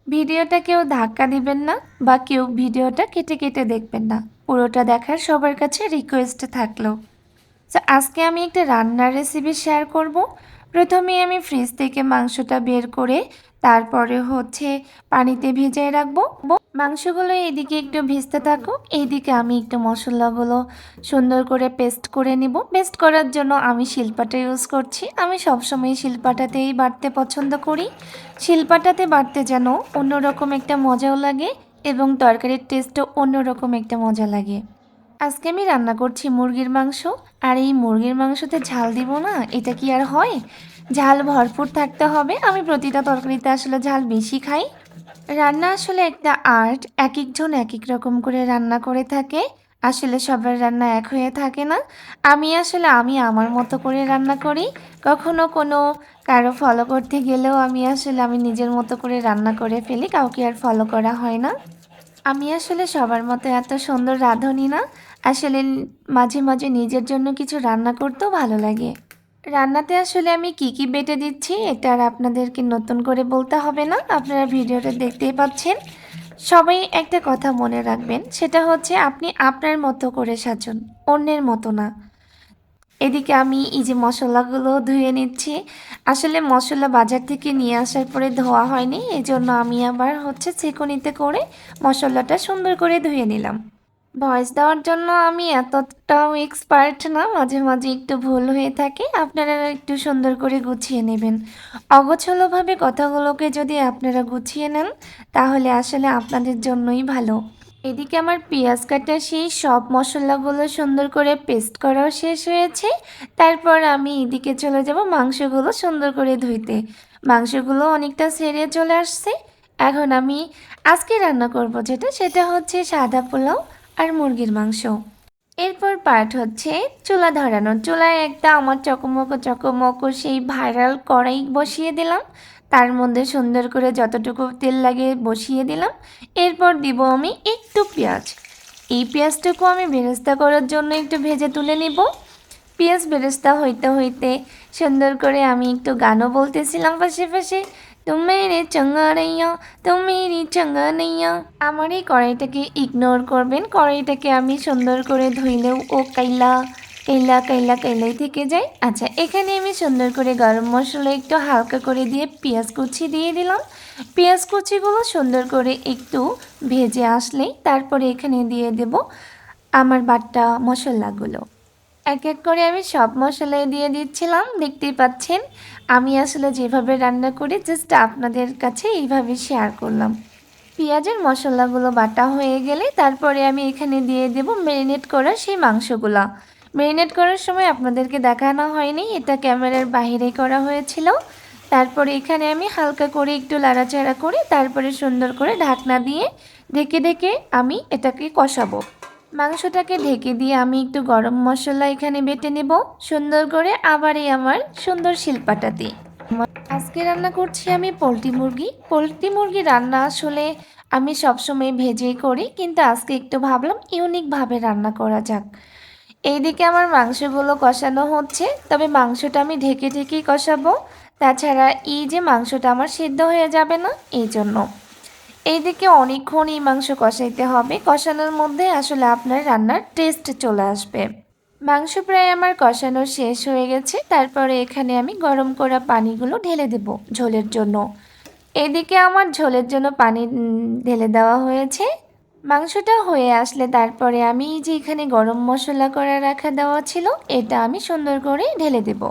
ভিডিওটা কেউ ধাক্কা দিবেন না বা কেউ ভিডিওটা কেটে কেটে দেখবেন না। পুরোটা দেখার সবার কাছে রিকোয়েস্ট থাকলো। তো আজকে আমি একটা রান্নার রেসিপি শেয়ার করব। প্রথমেই আমি ফ্রিজ থেকে মাংসটা বের করে তারপরে পানিতে ভিজিয়ে রাখবো। মাংসগুলো এইদিকে একটু ভিজতে থাকুক, এইদিকে আমি একটু মশলাগুলো সুন্দর করে পেস্ট করে নিব। পেস্ট করার জন্য আমি শিলপাটা ইউজ করছি। আমি সবসময় শিলপাটাতেই বাটতে পছন্দ করি। শিলপাটাতে বাটতে যেন অন্যরকম একটা মজাও লাগে এবং তরকারির টেস্টও অন্যরকম একটা মজা লাগে। আজকে আমি রান্না করছি মুরগির মাংস। আর এই মুরগির মাংসতে ঝাল দিব না, এটা কি আর হয়? ঝাল ভরপুর থাকতে হবে। আমি প্রতিটা তরকারিতে আসলে ঝাল বেশি খাই। রান্না আসলে একটা আর্ট। এক একজন এক এক রকম করে রান্না করে থাকে। আসলে সবার রান্না এক হয়ে থাকে না। আমি আমার মতো করে রান্না করি। কখনো কোনো কারো ফলো করতে গেলেও আমি নিজের মতো করে রান্না করে ফেলি, কাউকে আর ফলো করা হয় না। আমি আসলে সবার মতো এত সুন্দর রাঁধুনি না। আসলে মাঝে মাঝে নিজের জন্য কিছু রান্না করতেও ভালো লাগে। রান্নাতে আসলে আমি কি বেটে দিচ্ছি এটা আর আপনাদেরকে নতুন করে বলতে হবে না, আপনারা ভিডিওটা দেখতেই পাচ্ছেন। সবাই একটা কথা মনে রাখবেন, সেটা হচ্ছে আপনি আপনার মতো করে সাজুন, অন্যের মতো না। এদিকে আমি এই যে মশলাগুলো ধুয়ে নিচ্ছি। আসলে মশলা বাজার থেকে নিয়ে আসার পরে ধোয়া হয়নি, এজন্য আমি আবার ছেঁকুনিতে করে মশলাটা সুন্দর করে ধুয়ে নিলাম। ভয়েস দেওয়ার জন্য আমি এতটাও এক্সপার্ট না, মাঝে মাঝে একটু ভুল হয়ে থাকে। আপনারা একটু সুন্দর করে গুছিয়ে নেবেন। অগোছালোভাবে কথাগুলোকে যদি আপনারা গুছিয়ে নেন তাহলে আসলে আপনাদের জন্যই ভালো। এদিকে আমার পেঁয়াজ কাটা সেই সব মশলাগুলো সুন্দর করে পেস্ট করাও শেষ হয়েছে। তারপর আমি এদিকে চলে যাব মাংসগুলো সুন্দর করে ধুইতে। মাংসগুলো অনেকটা ছেড়ে চলে আসছে। এখন আমি আজকে রান্না করব সেটা হচ্ছে সাদা পোলাও আর মুরগির মাংস। এরপর পার্ট হচ্ছে চুলা ধরানো। চুলায় একটা আমার চকমকো চকমকো সেই ভাইরাল কড়াই বসিয়ে দিলাম। তার মধ্যে সুন্দর করে যতটুকু তেল লাগে বসিয়ে দিলাম। এরপর দিব আমি একটু পেঁয়াজ। এই পেঁয়াজটুকু আমি বেরেস্তা করার জন্য একটু ভেজে তুলে নিব। পেঁয়াজ বেরেস্তা হইতে হইতে সুন্দর করে আমি একটু গানও বলতেছিলাম পাশে পাশে। তুমি রে চঙ্গারাইয়া, তুমি রে চঙ্গারাইয়া। আমার এই কড়াইটাকে ইগনোর করবেন। কড়াইটাকে আমি সুন্দর করে ধুইলেও ও কাইলা কাইলা কাইলা কাইলাই থেকে যায়। আচ্ছা, এখানে আমি সুন্দর করে গরম মশলা একটু হালকা করে দিয়ে পেঁয়াজ কুচি দিয়ে দিলাম। পেঁয়াজ কুচিগুলো সুন্দর করে একটু ভেজে আসলেই তারপরে এখানে দিয়ে দেব আমার বাটা মশলাগুলো। এক এক করে আমি সব মশলাই দিয়ে দিচ্ছিলাম। দেখতেই পাচ্ছেন আমি আসলে যেভাবে রান্না করি জাস্ট আপনাদের কাছে এইভাবে শেয়ার করলাম। পেঁয়াজের মশলাগুলো বাটা হয়ে গেলে তারপরে আমি এখানে দিয়ে দেব ম্যারিনেট করা সেই মাংসগুলো। ম্যারিনেট করার সময় আপনাদেরকে দেখানো হয়নি, এটা ক্যামেরার বাইরে করা হয়েছিল। তারপরে এখানে আমি হালকা করে একটু লাড়াচাড়া করে তারপরে সুন্দর করে ঢাকনা দিয়ে ঢেকে ঢেকে আমি এটাকে কষাবো। মাংসটাকে ঢেকে দিয়ে আমি একটু গরম মশলা এখানে বেটে নেব সুন্দর করে, আবার এই আমার সুন্দর শিলপাটাতে। আজকে রান্না করছি আমি পোলট্রি মুরগি। পোলট্রি মুরগি রান্না আসলে আমি সবসময় ভেজেই করি, কিন্তু আজকে একটু ভাবলাম ইউনিকভাবে রান্না করা যাক। এইদিকে আমার মাংসগুলো কষানো হচ্ছে, তবে মাংসটা আমি ঢেকে ঢেকেই কষাবো। তাছাড়া এই যে মাংসটা আমার সিদ্ধ হয়ে যাবে না, এই জন্য। এইদিকে অনেকক্ষণ এই মাংস কষাইতে হবে। কষানোর মধ্যে আসলে আপনার রান্নার টেস্ট চলে আসবে। মাংস প্রায় আমার কষানো শেষ হয়ে গেছে। তারপরে এখানে আমি গরম করা পানিগুলো ঢেলে দেব ঝোলের জন্য। এদিকে আমার ঝোলের জন্য পানি ঢেলে দেওয়া হয়েছে। মাংসটা হয়ে আসলে তারপরে আমি যে এখানে গরম মশলা করে রাখা দেওয়া ছিল এটা আমি সুন্দর করে ঢেলে দেব।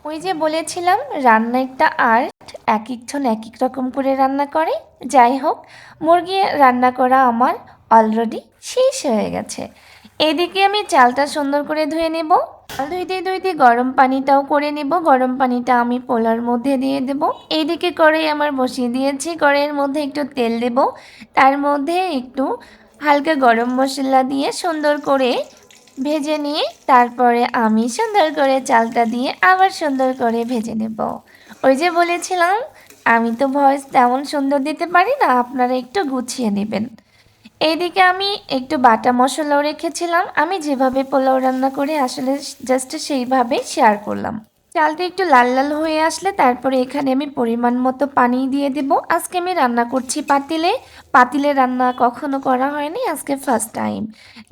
ওই যে বলেছিলাম রান্না একটা আর্ট, এক একজন এক এক রকম করে রান্না করে। যাই হোক, মুরগি রান্না করা আমার অলরেডি শেষ হয়ে গেছে। এদিকে আমি চালটা সুন্দর করে ধুয়ে নেব। চাল ধুইতে ধুইতে গরম পানিটাও করে নেব। গরম পানিটা আমি পোলার মধ্যে দিয়ে দেব। এইদিকে কড়াই আমার বসিয়ে দিয়েছি, কড়াইয়ের মধ্যে একটু তেল দেব। তার মধ্যে একটু হালকা গরম মশলা দিয়ে সুন্দর করে ভেজে নিয়ে তারপরে আমি সুন্দর করে চালটা দিয়ে আবার সুন্দর করে ভেজে নেব। ওই যে বলেছিলাম আমি তো ভয়েস তেমন সুন্দর দিতে পারি না, আপনারা একটু গুছিয়ে নেবেন। এইদিকে আমি একটু বাটা মশলাও রেখেছিলাম। আমি যেভাবে পোলাও রান্না করি আসলে জাস্ট সেইভাবেই শেয়ার করলাম। চালটা একটু লাল লাল হয়ে আসলে তারপরে এখানে আমি পরিমাণ মতো পানি দিয়ে দেব। আজকে আমি রান্না করছি পাতিলে। পাতিলে রান্না কখনো করা হয়নি, আজকে ফার্স্ট টাইম।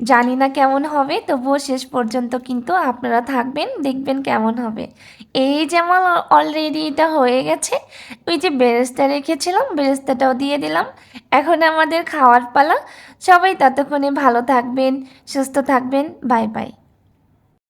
জানি না কেমন হবে, তবুও শেষ পর্যন্ত কিন্তু আপনারা থাকবেন, দেখবেন কেমন হবে। এই যে আমার অলরেডি এটা হয়ে গেছে। ওই যে বেরেস্তা রেখেছিলাম, বেরেস্তাটাও দিয়ে দিলাম। এখন আমাদের খাওয়ার পালা। সবাই ততক্ষণে ভালো থাকবেন, সুস্থ থাকবেন। Bye bye.